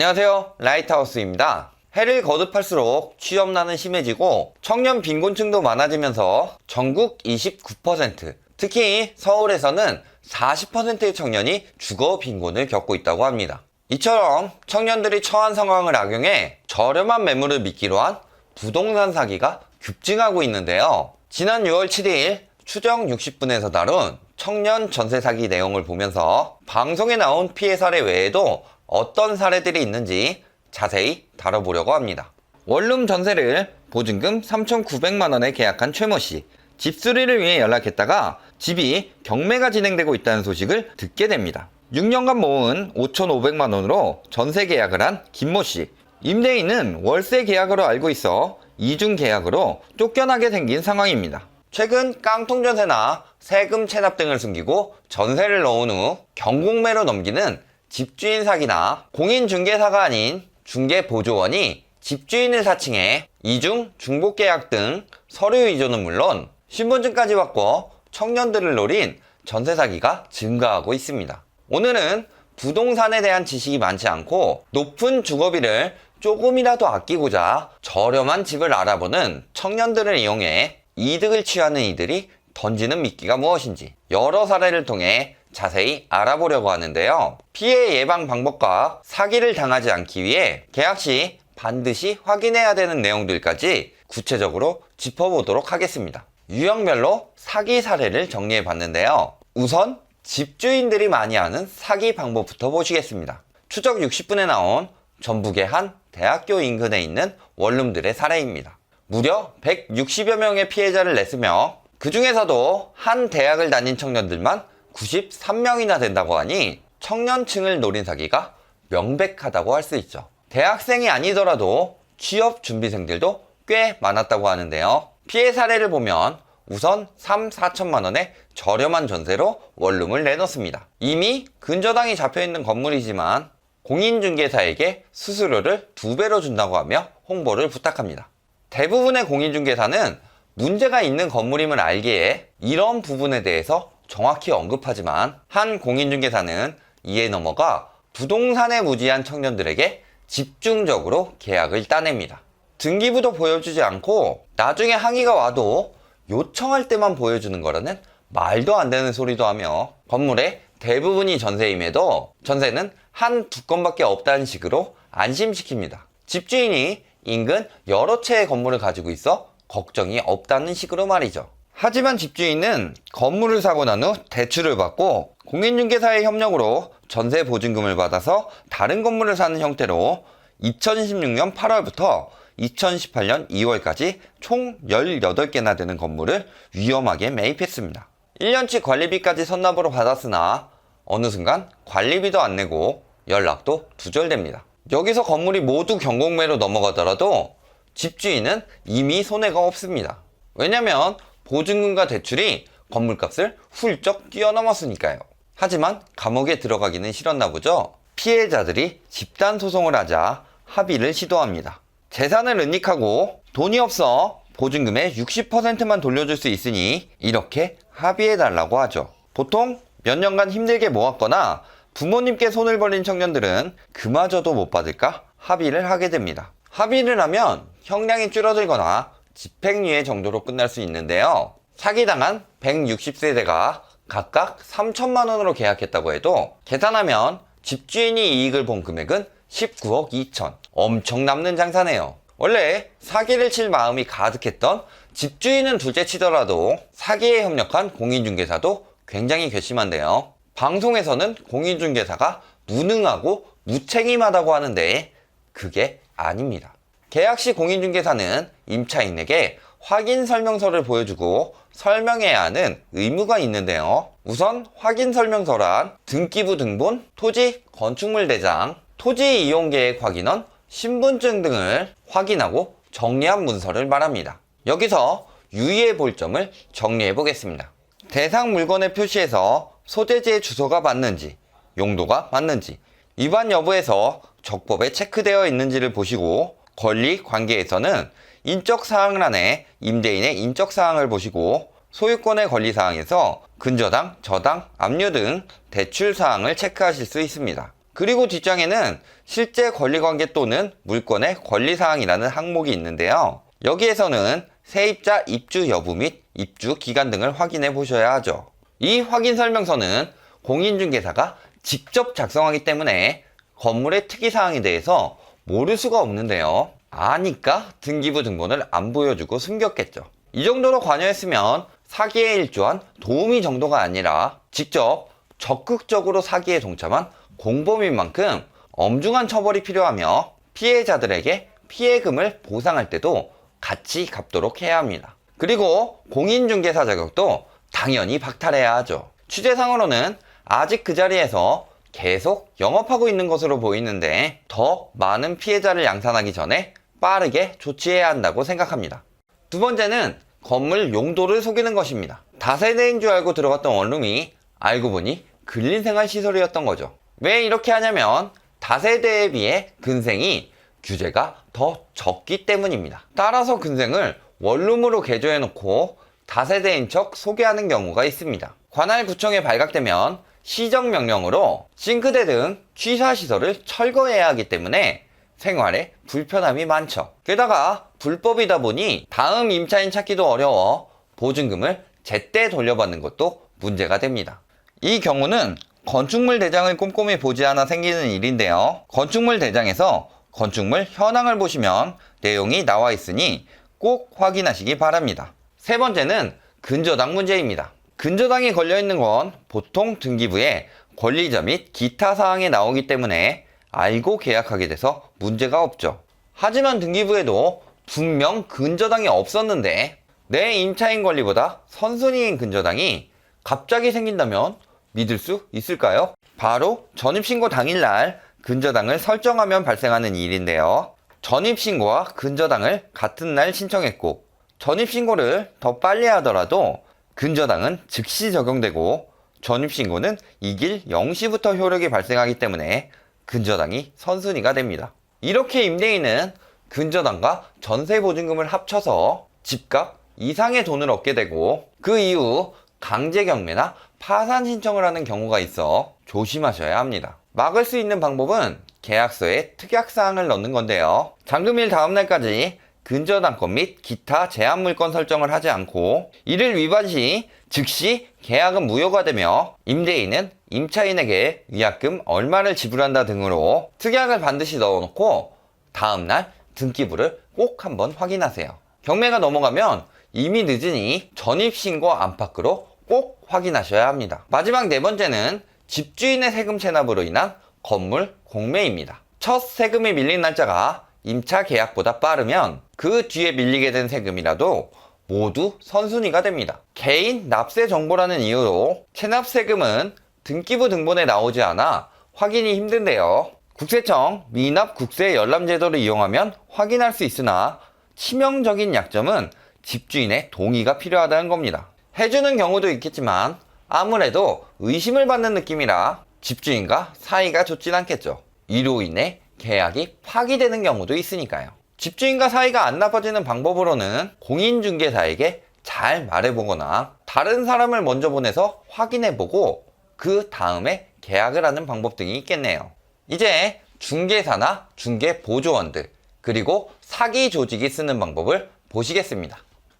안녕하세요, 라이트하우스입니다. 해를 거듭할수록 취업난은 심해지고 청년 빈곤층도 많아지면서 전국 29%, 특히 서울에서는 40%의 청년이 주거 빈곤을 겪고 있다고 합니다. 이처럼 청년들이 처한 상황을 악용해 저렴한 매물을 미끼로 한 부동산 사기가 급증하고 있는데요. 지난 6월 7일 추정 60분에서 다룬 청년 전세 사기 내용을 보면서 방송에 나온 피해 사례 외에도 어떤 사례들이 있는지 자세히 다뤄보려고 합니다. 원룸 전세를 보증금 3,900만 원에 계약한 최모 씨. 집수리를 위해 연락했다가 집이 경매가 진행되고 있다는 소식을 듣게 됩니다. 6년간 모은 5,500만 원으로 전세 계약을 한 김모 씨. 임대인은 월세 계약으로 알고 있어 이중 계약으로 쫓겨나게 생긴 상황입니다. 최근 깡통전세나 세금 체납 등을 숨기고 전세를 넣은 후 경공매로 넘기는 집주인 사기나 공인중개사가 아닌 중개보조원이 집주인을 사칭해 이중 중복계약 등 서류 위조는 물론 신분증까지 바꿔 청년들을 노린 전세 사기가 증가하고 있습니다. 오늘은 부동산에 대한 지식이 많지 않고 높은 주거비를 조금이라도 아끼고자 저렴한 집을 알아보는 청년들을 이용해 이득을 취하는 이들이 던지는 미끼가 무엇인지 여러 사례를 통해 자세히 알아보려고 하는데요. 피해 예방 방법과 사기를 당하지 않기 위해 계약 시 반드시 확인해야 되는 내용들까지 구체적으로 짚어보도록 하겠습니다. 유형별로 사기 사례를 정리해 봤는데요. 우선 집주인들이 많이 하는 사기 방법부터 보시겠습니다. 추적 60분에 나온 전북의 한 대학교 인근에 있는 원룸들의 사례입니다. 무려 160여 명의 피해자를 냈으며 그 중에서도 한 대학을 다닌 청년들만 93명이나 된다고 하니 청년층을 노린 사기가 명백하다고 할 수 있죠. 대학생이 아니더라도 취업 준비생들도 꽤 많았다고 하는데요. 피해 사례를 보면 우선 3,4천만 원의 저렴한 전세로 원룸을 내놓습니다. 이미 근저당이 잡혀있는 건물이지만 공인중개사에게 수수료를 2배로 준다고 하며 홍보를 부탁합니다. 대부분의 공인중개사는 문제가 있는 건물임을 알기에 이런 부분에 대해서 정확히 언급하지만 한 공인중개사는 이에 넘어가 부동산에 무지한 청년들에게 집중적으로 계약을 따냅니다. 등기부도 보여주지 않고 나중에 항의가 와도 요청할 때만 보여주는 거라는 말도 안 되는 소리도 하며 건물의 대부분이 전세임에도 전세는 한두 건밖에 없다는 식으로 안심시킵니다. 집주인이 인근 여러 채의 건물을 가지고 있어 걱정이 없다는 식으로 말이죠. 하지만 집주인은 건물을 사고 난 후 대출을 받고 공인중개사의 협력으로 전세 보증금을 받아서 다른 건물을 사는 형태로 2016년 8월부터 2018년 2월까지 총 18개나 되는 건물을 위험하게 매입했습니다. 1년치 관리비까지 선납으로 받았으나 어느 순간 관리비도 안 내고 연락도 두절됩니다. 여기서 건물이 모두 경공매로 넘어가더라도 집주인은 이미 손해가 없습니다. 왜냐면 보증금과 대출이 건물값을 훌쩍 뛰어넘었으니까요. 하지만 감옥에 들어가기는 싫었나 보죠. 피해자들이 집단 소송을 하자 합의를 시도합니다. 재산을 은닉하고 돈이 없어 보증금의 60%만 돌려줄 수 있으니 이렇게 합의해달라고 하죠. 보통 몇 년간 힘들게 모았거나 부모님께 손을 벌린 청년들은 그마저도 못 받을까 합의를 하게 됩니다. 합의를 하면 형량이 줄어들거나 집행유예 정도로 끝날 수 있는데요. 사기당한 160세대가 각각 3천만 원으로 계약했다고 해도 계산하면 집주인이 이익을 본 금액은 19억 2천. 엄청 남는 장사네요. 원래 사기를 칠 마음이 가득했던 집주인은 둘째 치더라도 사기에 협력한 공인중개사도 굉장히 괘씸한데요. 방송에서는 공인중개사가 무능하고 무책임하다고 하는데 그게 아닙니다. 계약 시 공인중개사는 임차인에게 확인 설명서를 보여주고 설명해야 하는 의무가 있는데요. 우선 확인 설명서란 등기부 등본, 토지 건축물 대장, 토지 이용 계획 확인원, 신분증 등을 확인하고 정리한 문서를 말합니다. 여기서 유의해 볼 점을 정리해 보겠습니다. 대상 물건의 표시에서 소재지의 주소가 맞는지, 용도가 맞는지, 위반 여부에서 적법에 체크되어 있는지를 보시고 권리 관계에서는 인적사항란에 임대인의 인적사항을 보시고 소유권의 권리사항에서 근저당, 저당, 압류 등 대출사항을 체크하실 수 있습니다. 그리고 뒷장에는 실제 권리관계 또는 물권의 권리사항이라는 항목이 있는데요. 여기에서는 세입자 입주 여부 및 입주 기간 등을 확인해 보셔야 하죠. 이 확인 설명서는 공인중개사가 직접 작성하기 때문에 건물의 특이사항에 대해서 모를 수가 없는데요. 아니까 등기부 등본을 안 보여주고 숨겼겠죠. 이 정도로 관여했으면 사기에 일조한 도우미 정도가 아니라 직접 적극적으로 사기에 동참한 공범인 만큼 엄중한 처벌이 필요하며 피해자들에게 피해금을 보상할 때도 같이 갚도록 해야 합니다. 그리고 공인중개사 자격도 당연히 박탈해야 하죠. 취재상으로는 아직 그 자리에서 계속 영업하고 있는 것으로 보이는데 더 많은 피해자를 양산하기 전에 빠르게 조치해야 한다고 생각합니다. 두 번째는 건물 용도를 속이는 것입니다. 다세대인 줄 알고 들어갔던 원룸이 알고 보니 근린생활시설이었던 거죠. 왜 이렇게 하냐면 다세대에 비해 근생이 규제가 더 적기 때문입니다. 따라서 근생을 원룸으로 개조해놓고 다세대인 척 소개하는 경우가 있습니다. 관할 구청에 발각되면 시정명령으로 싱크대 등 취사시설을 철거해야 하기 때문에 생활에 불편함이 많죠. 게다가 불법이다 보니 다음 임차인 찾기도 어려워 보증금을 제때 돌려받는 것도 문제가 됩니다. 이 경우는 건축물 대장을 꼼꼼히 보지 않아 생기는 일인데요. 건축물 대장에서 건축물 현황을 보시면 내용이 나와 있으니 꼭 확인하시기 바랍니다. 세 번째는 근저당 문제입니다. 근저당이 걸려있는 건 보통 등기부에 권리자 및 기타 사항에 나오기 때문에 알고 계약하게 돼서 문제가 없죠. 하지만 등기부에도 분명 근저당이 없었는데 내 임차인 권리보다 선순위인 근저당이 갑자기 생긴다면 믿을 수 있을까요? 바로 전입신고 당일날 근저당을 설정하면 발생하는 일인데요. 전입신고와 근저당을 같은 날 신청했고 전입신고를 더 빨리 하더라도 근저당은 즉시 적용되고 전입신고는 이 길 0시부터 효력이 발생하기 때문에 근저당이 선순위가 됩니다. 이렇게 임대인은 근저당과 전세보증금을 합쳐서 집값 이상의 돈을 얻게 되고 그 이후 강제경매나 파산 신청을 하는 경우가 있어 조심하셔야 합니다. 막을 수 있는 방법은 계약서에 특약사항을 넣는 건데요. 잔금일 다음날까지 근저당권 및 기타 제한물권 설정을 하지 않고 이를 위반 시 즉시 계약은 무효가 되며 임대인은 임차인에게 위약금 얼마를 지불한다 등으로 특약을 반드시 넣어놓고 다음날 등기부를 꼭 한번 확인하세요. 경매가 넘어가면 이미 늦으니 전입신고 안팎으로 꼭 확인하셔야 합니다. 마지막 네 번째는 집주인의 세금 체납으로 인한 건물 공매입니다. 첫 세금이 밀린 날짜가 임차 계약보다 빠르면 그 뒤에 밀리게 된 세금이라도 모두 선순위가 됩니다. 개인 납세 정보라는 이유로 체납 세금은 등기부 등본에 나오지 않아 확인이 힘든데요. 국세청 미납 국세 열람 제도를 이용하면 확인할 수 있으나 치명적인 약점은 집주인의 동의가 필요하다는 겁니다. 해주는 경우도 있겠지만 아무래도 의심을 받는 느낌이라 집주인과 사이가 좋진 않겠죠. 이로 인해 계약이 파기되는 경우도 있으니까요. 집주인과 사이가 안 나빠지는 방법으로는 공인중개사에게 잘 말해보거나 다른 사람을 먼저 보내서 확인해보고 그 다음에 계약을 하는 방법 등이 있겠네요. 이제 중개사나 중개보조원들 그리고 사기 조직이 쓰는 방법을 보시겠습니다.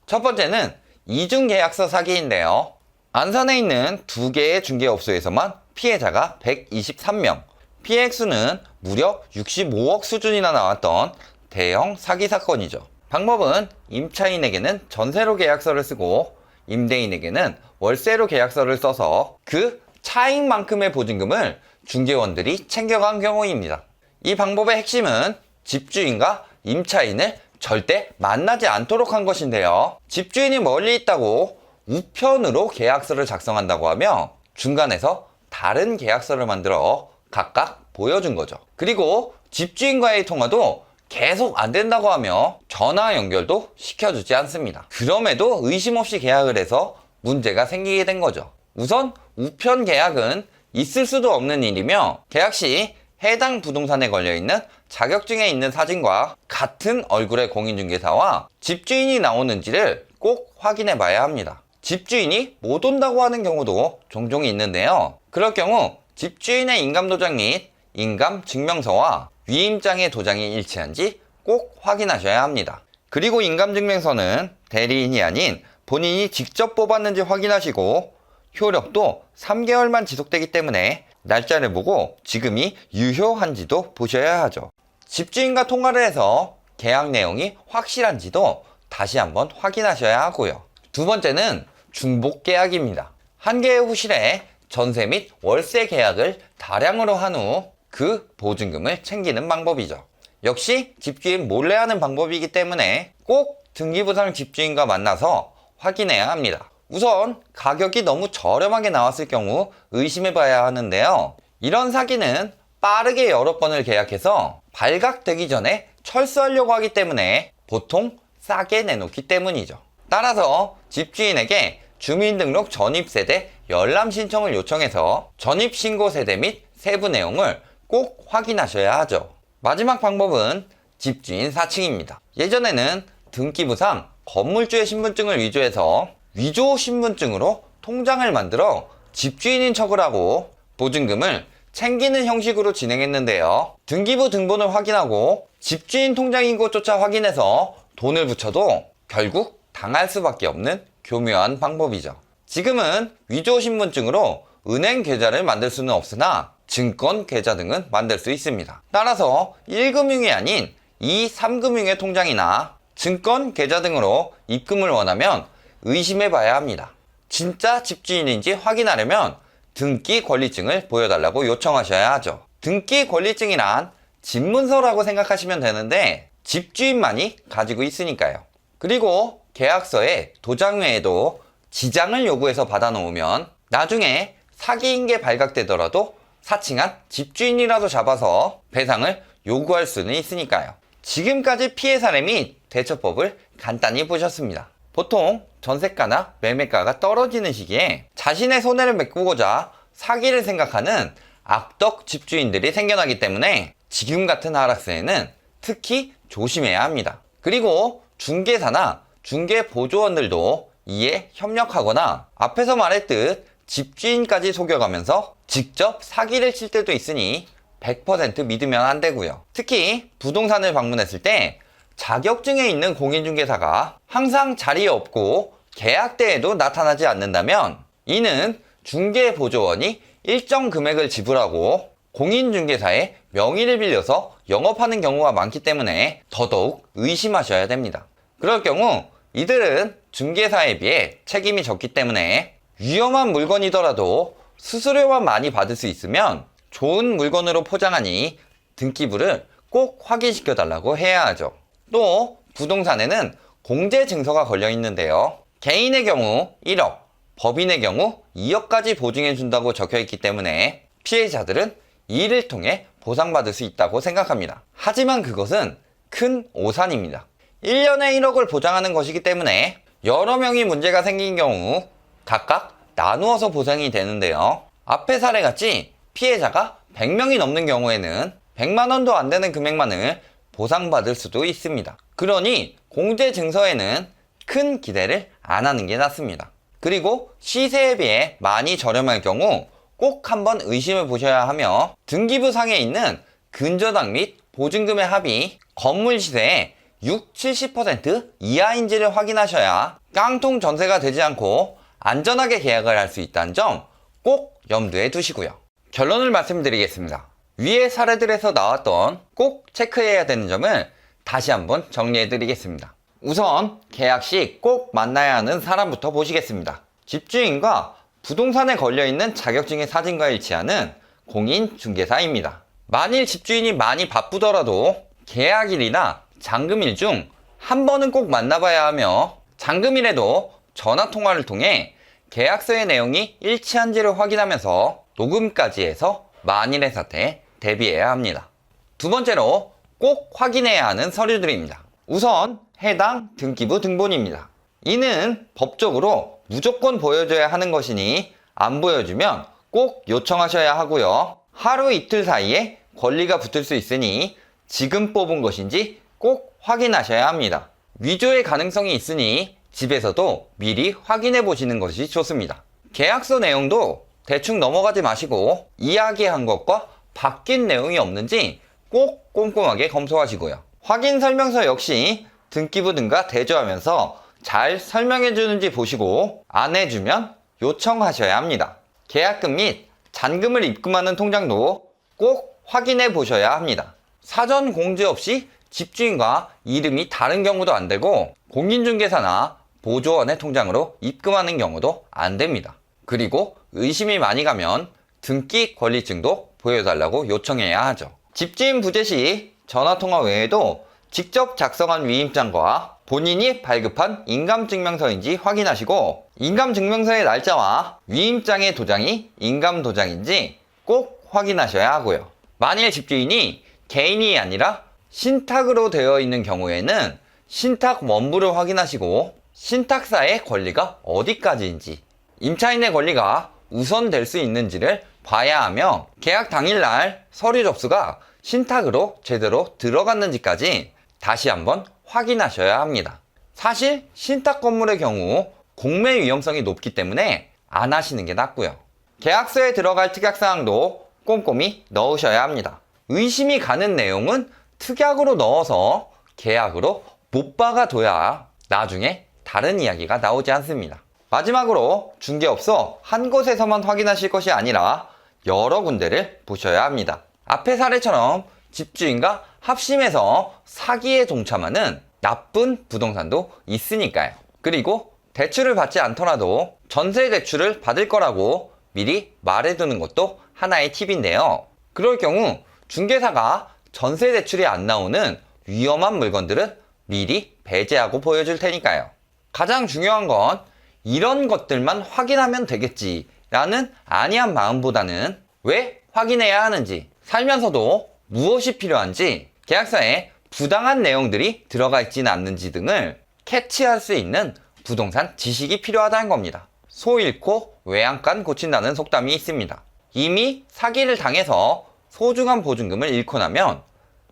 첫 번째는 이중계약서 사기인데요. 안산에 있는 두 개의 중개업소에서만 피해자가 123명, 피해 액수는 무려 65억 수준이나 나왔던 대형 사기 사건이죠. 방법은 임차인에게는 전세로 계약서를 쓰고 임대인에게는 월세로 계약서를 써서 그 차익만큼의 보증금을 중개원들이 챙겨간 경우입니다. 이 방법의 핵심은 집주인과 임차인을 절대 만나지 않도록 한 것인데요. 집주인이 멀리 있다고 우편으로 계약서를 작성한다고 하며 중간에서 다른 계약서를 만들어 각각 보여준 거죠. 그리고 집주인과의 통화도 계속 안 된다고 하며 전화 연결도 시켜주지 않습니다. 그럼에도 의심 없이 계약을 해서 문제가 생기게 된 거죠. 우선 우편 계약은 있을 수도 없는 일이며 계약 시 해당 부동산에 걸려있는 자격증에 있는 사진과 같은 얼굴의 공인중개사와 집주인이 나오는지를 꼭 확인해 봐야 합니다. 집주인이 못 온다고 하는 경우도 종종 있는데요. 그럴 경우 집주인의 인감도장 및 인감 증명서와 위임장의 도장이 일치한지 꼭 확인하셔야 합니다. 그리고 인감증명서는 대리인이 아닌 본인이 직접 뽑았는지 확인하시고 효력도 3개월만 지속되기 때문에 날짜를 보고 지금이 유효한지도 보셔야 하죠. 집주인과 통화를 해서 계약 내용이 확실한지도 다시 한번 확인하셔야 하고요. 두 번째는 중복 계약입니다. 한 개의 호실에 전세 및 월세 계약을 다량으로 한 후 그 보증금을 챙기는 방법이죠. 역시 집주인 몰래 하는 방법이기 때문에 꼭 등기부상 집주인과 만나서 확인해야 합니다. 우선 가격이 너무 저렴하게 나왔을 경우 의심해 봐야 하는데요. 이런 사기는 빠르게 여러 번을 계약해서 발각되기 전에 철수하려고 하기 때문에 보통 싸게 내놓기 때문이죠. 따라서 집주인에게 주민등록 전입세대 열람 신청을 요청해서 전입신고세대 및 세부 내용을 꼭 확인하셔야 하죠. 마지막 방법은 집주인 사칭입니다. 예전에는 등기부상 건물주의 신분증을 위조해서 위조 신분증으로 통장을 만들어 집주인인 척을 하고 보증금을 챙기는 형식으로 진행했는데요. 등기부 등본을 확인하고 집주인 통장인 곳조차 확인해서 돈을 붙여도 결국 당할 수밖에 없는 교묘한 방법이죠. 지금은 위조 신분증으로 은행 계좌를 만들 수는 없으나 증권 계좌 등은 만들 수 있습니다. 따라서 1금융이 아닌 2, 3금융의 통장이나 증권 계좌 등으로 입금을 원하면 의심해 봐야 합니다. 진짜 집주인인지 확인하려면 등기 권리증을 보여달라고 요청하셔야 하죠. 등기 권리증이란 집문서라고 생각하시면 되는데 집주인만이 가지고 있으니까요. 그리고 계약서에 도장 외에도 지장을 요구해서 받아놓으면 나중에 사기인 게 발각되더라도 사칭한 집주인이라도 잡아서 배상을 요구할 수는 있으니까요. 지금까지 피해 사례 및 대처법을 간단히 보셨습니다. 보통 전세가나 매매가가 떨어지는 시기에 자신의 손해를 메꾸고자 사기를 생각하는 악덕 집주인들이 생겨나기 때문에 지금 같은 하락세에는 특히 조심해야 합니다. 그리고 중개사나 중개보조원들도 이에 협력하거나 앞에서 말했듯 집주인까지 속여가면서 직접 사기를 칠 때도 있으니 100% 믿으면 안 되고요. 특히 부동산을 방문했을 때 자격증에 있는 공인중개사가 항상 자리에 없고 계약대에도 나타나지 않는다면 이는 중개보조원이 일정 금액을 지불하고 공인중개사의 명의를 빌려서 영업하는 경우가 많기 때문에 더더욱 의심하셔야 됩니다. 그럴 경우 이들은 중개사에 비해 책임이 적기 때문에 위험한 물건이더라도 수수료만 많이 받을 수 있으면 좋은 물건으로 포장하니 등기부를 꼭 확인시켜 달라고 해야 하죠. 또 부동산에는 공제 증서가 걸려 있는데요. 개인의 경우 1억, 법인의 경우 2억까지 보증해 준다고 적혀 있기 때문에 피해자들은 이를 통해 보상받을 수 있다고 생각합니다. 하지만 그것은 큰 오산입니다. 1년에 1억을 보장하는 것이기 때문에 여러 명이 문제가 생긴 경우 각각 나누어서 보상이 되는데요. 앞의 사례같이 피해자가 100명이 넘는 경우에는 100만 원도 안 되는 금액만을 보상받을 수도 있습니다. 그러니 공제 증서에는 큰 기대를 안 하는 게 낫습니다. 그리고 시세에 비해 많이 저렴할 경우 꼭 한번 의심해 보셔야 하며 등기부상에 있는 근저당 및 보증금의 합이 건물 시세의 6, 70% 이하인지를 확인하셔야 깡통 전세가 되지 않고 안전하게 계약을 할 수 있다는 점 꼭 염두에 두시고요. 결론을 말씀드리겠습니다. 위의 사례들에서 나왔던 꼭 체크해야 되는 점을 다시 한번 정리해 드리겠습니다. 우선 계약 시 꼭 만나야 하는 사람부터 보시겠습니다. 집주인과 부동산에 걸려있는 자격증의 사진과 일치하는 공인중개사입니다. 만일 집주인이 많이 바쁘더라도 계약일이나 잔금일 중 한 번은 꼭 만나봐야 하며 잔금일에도 전화통화를 통해 계약서의 내용이 일치한지를 확인하면서 녹음까지 해서 만일의 사태에 대비해야 합니다. 두 번째로 꼭 확인해야 하는 서류들입니다. 우선 해당 등기부 등본입니다. 이는 법적으로 무조건 보여줘야 하는 것이니 안 보여주면 꼭 요청하셔야 하고요. 하루 이틀 사이에 권리가 붙을 수 있으니 지금 뽑은 것인지 꼭 확인하셔야 합니다. 위조의 가능성이 있으니 집에서도 미리 확인해 보시는 것이 좋습니다. 계약서 내용도 대충 넘어가지 마시고 이야기한 것과 바뀐 내용이 없는지 꼭 꼼꼼하게 검토하시고요. 확인 설명서 역시 등기부등과 대조하면서 잘 설명해 주는지 보시고 안 해주면 요청하셔야 합니다. 계약금 및 잔금을 입금하는 통장도 꼭 확인해 보셔야 합니다. 사전 공지 없이 집주인과 이름이 다른 경우도 안 되고 공인중개사나 보조원의 통장으로 입금하는 경우도 안 됩니다. 그리고 의심이 많이 가면 등기 권리증도 보여달라고 요청해야 하죠. 집주인 부재 시 전화통화 외에도 직접 작성한 위임장과 본인이 발급한 인감증명서인지 확인하시고 인감증명서의 날짜와 위임장의 도장이 인감도장인지 꼭 확인하셔야 하고요. 만일 집주인이 개인이 아니라 신탁으로 되어 있는 경우에는 신탁 원부를 확인하시고 신탁사의 권리가 어디까지인지 임차인의 권리가 우선될 수 있는지를 봐야 하며 계약 당일날 서류 접수가 신탁으로 제대로 들어갔는지까지 다시 한번 확인하셔야 합니다. 사실 신탁 건물의 경우 공매 위험성이 높기 때문에 안 하시는 게 낫고요. 계약서에 들어갈 특약사항도 꼼꼼히 넣으셔야 합니다. 의심이 가는 내용은 특약으로 넣어서 계약으로 못 박아둬야 나중에 다른 이야기가 나오지 않습니다. 마지막으로 중개업소 한 곳에서만 확인하실 것이 아니라 여러 군데를 보셔야 합니다. 앞의 사례처럼 집주인과 합심해서 사기에 동참하는 나쁜 부동산도 있으니까요. 그리고 대출을 받지 않더라도 전세 대출을 받을 거라고 미리 말해두는 것도 하나의 팁인데요. 그럴 경우 중개사가 전세 대출이 안 나오는 위험한 물건들은 미리 배제하고 보여줄 테니까요. 가장 중요한 건 이런 것들만 확인하면 되겠지 라는 안이한 마음보다는 왜 확인해야 하는지, 살면서도 무엇이 필요한지, 계약서에 부당한 내용들이 들어가 있지는 않는지 등을 캐치할 수 있는 부동산 지식이 필요하다는 겁니다. 소 잃고 외양간 고친다는 속담이 있습니다. 이미 사기를 당해서 소중한 보증금을 잃고 나면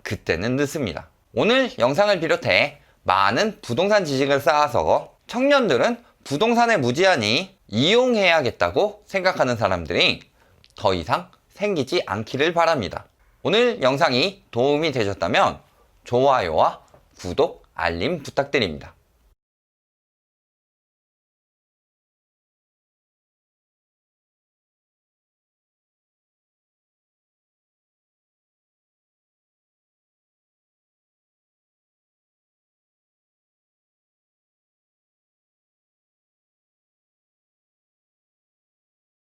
그때는 늦습니다. 오늘 영상을 비롯해 많은 부동산 지식을 쌓아서 청년들은 부동산에 무지하니 이용해야겠다고 생각하는 사람들이 더 이상 생기지 않기를 바랍니다. 오늘 영상이 도움이 되셨다면 좋아요와 구독, 알림 부탁드립니다.